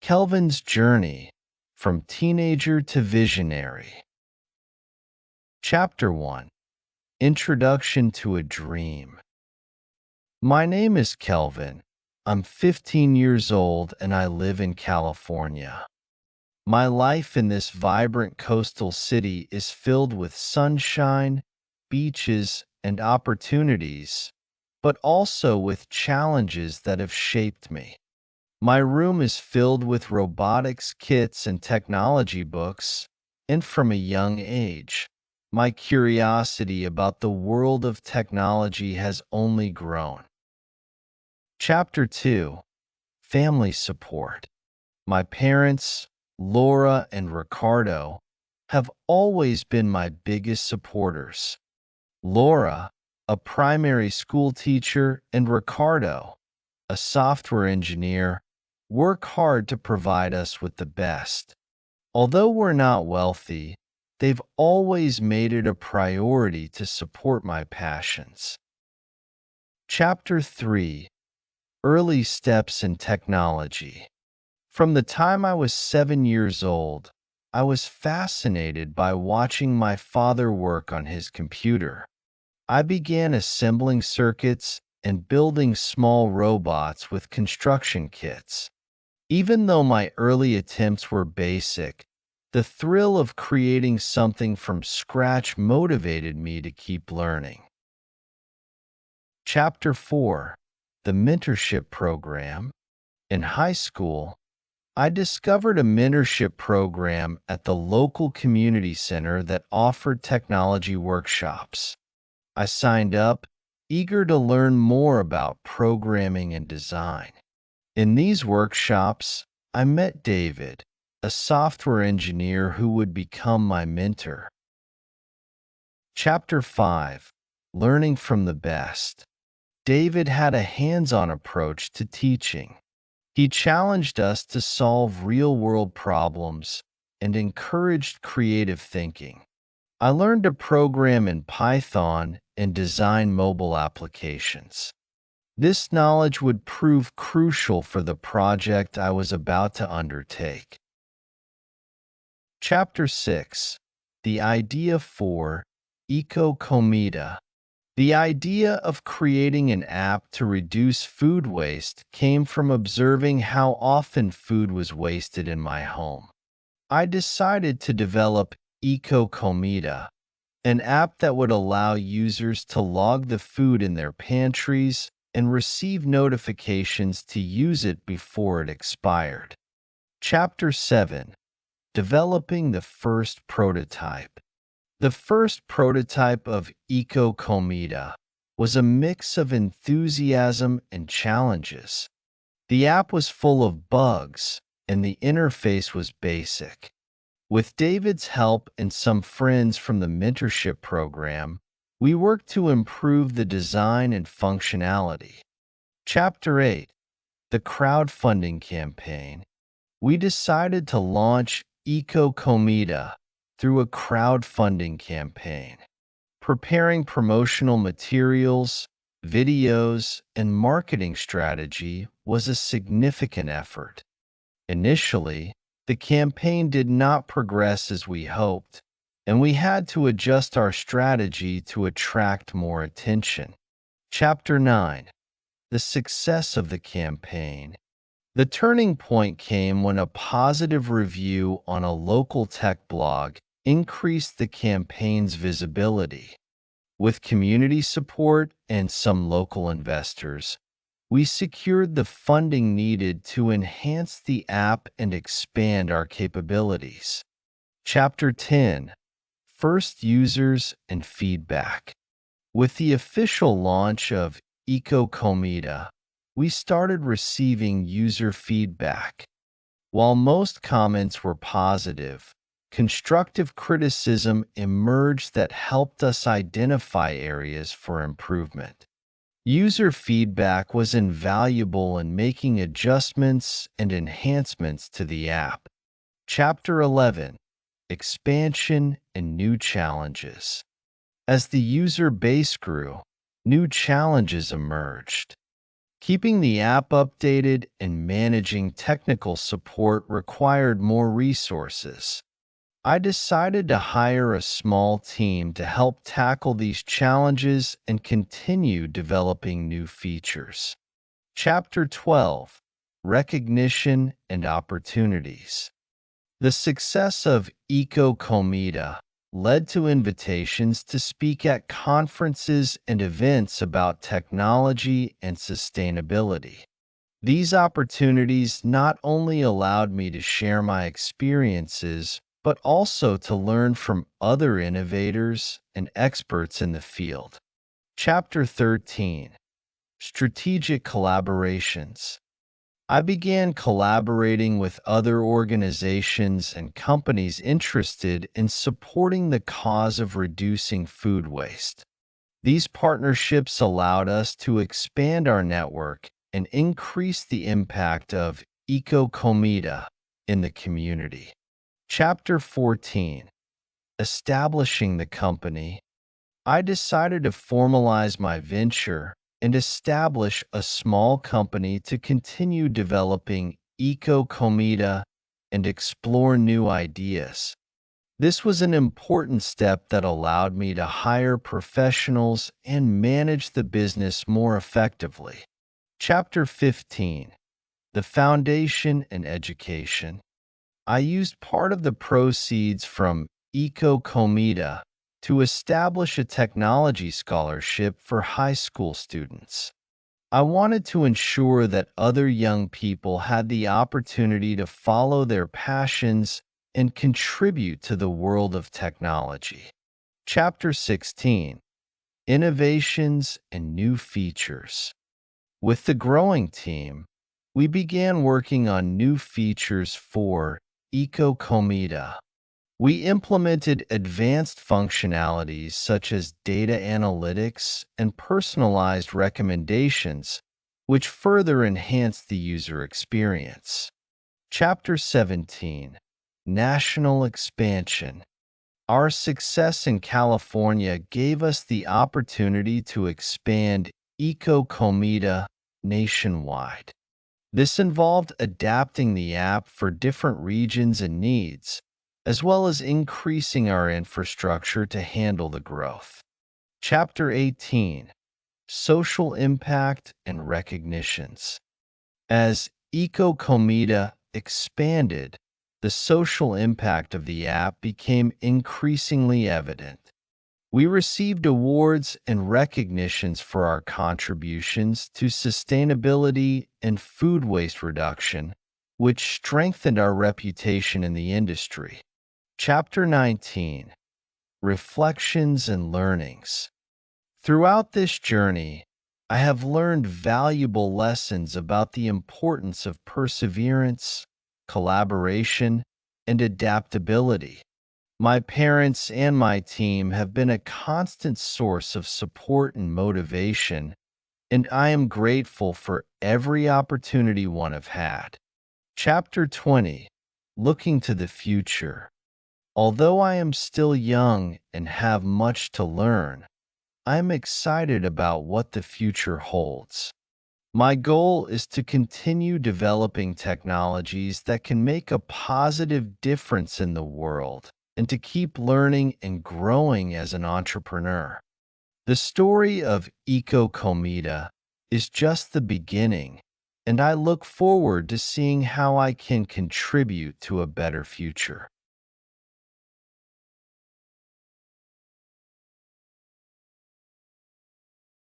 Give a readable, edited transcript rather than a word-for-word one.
Kelvin's journey from teenager to visionary. Chapter 1. Introduction to a Dream. My name is Kelvin. I'm 15 years old and I live in California. My life in this vibrant coastal city is filled with sunshine, beaches, and opportunities, but also with challenges that have shaped me. My room is filled with robotics kits and technology books, and from a young age, my curiosity about the world of technology has only grown. Chapter 2. Family Support. My parents, Laura and Ricardo, have always been my biggest supporters. Laura, a primary school teacher, and Ricardo, a software engineer, work hard to provide us with the best. Although we're not wealthy, they've always made it a priority to support my passions. Chapter 3. Early Steps in Technology. From the time I was 7 years old, I was fascinated by watching my father work on his computer. I began assembling circuits and building small robots with construction kits. Even though my early attempts were basic, the thrill of creating something from scratch motivated me to keep learning. Chapter 4. The Mentorship Program. In high school, I discovered a mentorship program at the local community center that offered technology workshops. I signed up, eager to learn more about programming and design. In these workshops, I met David, a software engineer who would become my mentor. Chapter 5. Learning from the Best. David had a hands-on approach to teaching. He challenged us to solve real-world problems and encouraged creative thinking. I learned to program in Python and design mobile applications. This knowledge would prove crucial for the project I was about to undertake. Chapter 6. The Idea for EcoCami. The idea of creating an app to reduce food waste came from observing how often food was wasted in my home. I decided to develop EcoCami, an app that would allow users to log the food in their pantries and receive notifications to use it before it expired. Chapter 7. Developing the First Prototype. The first prototype of EcoCami was a mix of enthusiasm and challenges. The app was full of bugs, and the interface was basic. With David's help and some friends from the Mentorship Program, we worked to improve the design and functionality. Chapter 8. The Crowdfunding Campaign. We decided to launch EcoCami through a crowdfunding campaign. Preparing promotional materials, videos, and marketing strategy was a significant effort. Initially, the campaign did not progress as we hoped, and we had to adjust our strategy to attract more attention. Chapter 9. The Success of the Campaign. The turning point came when a positive review on a local tech blog increased the campaign's visibility. With community support and some local investors, we secured the funding needed to enhance the app and expand our capabilities. Chapter 10. First Users and Feedback. With the official launch of EcoCami, we started receiving user feedback. While most comments were positive, constructive criticism emerged that helped us identify areas for improvement. User feedback was invaluable in making adjustments and enhancements to the app. Chapter 11. Expansion and New Challenges. As the user base grew, new challenges emerged. Keeping the app updated and managing technical support required more resources. I decided to hire a small team to help tackle these challenges and continue developing new features. Chapter 12: Recognition and Opportunities. The success of EcoComida led to invitations to speak at conferences and events about technology and sustainability. These opportunities not only allowed me to share my experiences, but also to learn from other innovators and experts in the field. Chapter 13: Strategic Collaborations. I began collaborating with other organizations and companies interested in supporting the cause of reducing food waste. These partnerships allowed us to expand our network and increase the impact of EcoComida in the community. Chapter 14: Establishing the company. I decided to formalize my venture and establish a small company to continue developing EcoComida and explore new ideas. This was an important step that allowed me to hire professionals and manage the business more effectively. Chapter 15: The Foundation and Education. I used part of the proceeds from EcoComida to establish a technology scholarship for high school students. I wanted to ensure that other young people had the opportunity to follow their passions and contribute to the world of technology. Chapter 16: Innovations and New Features. With the growing team, we began working on new features for EcoComida. We implemented advanced functionalities such as data analytics and personalized recommendations, which further enhanced the user experience. Chapter 17: National Expansion. Our success in California gave us the opportunity to expand EcoComida nationwide. This involved adapting the app for different regions and needs, as well as increasing our infrastructure to handle the growth. Chapter 18: Social Impact and Recognitions. As EcoComida expanded, the social impact of the app became increasingly evident. We received awards and recognitions for our contributions to sustainability and food waste reduction, which strengthened our reputation in the industry. Chapter 19: Reflections and Learnings. Throughout this journey, I have learned valuable lessons about the importance of perseverance, collaboration, and adaptability. My parents and my team have been a constant source of support and motivation, and I am grateful for every opportunity one have had. Chapter 20: Looking to the Future. Although I am still young and have much to learn, I am excited about what the future holds. My goal is to continue developing technologies that can make a positive difference in the world and to keep learning and growing as an entrepreneur. The story of EcoComida is just the beginning, and I look forward to seeing how I can contribute to a better future.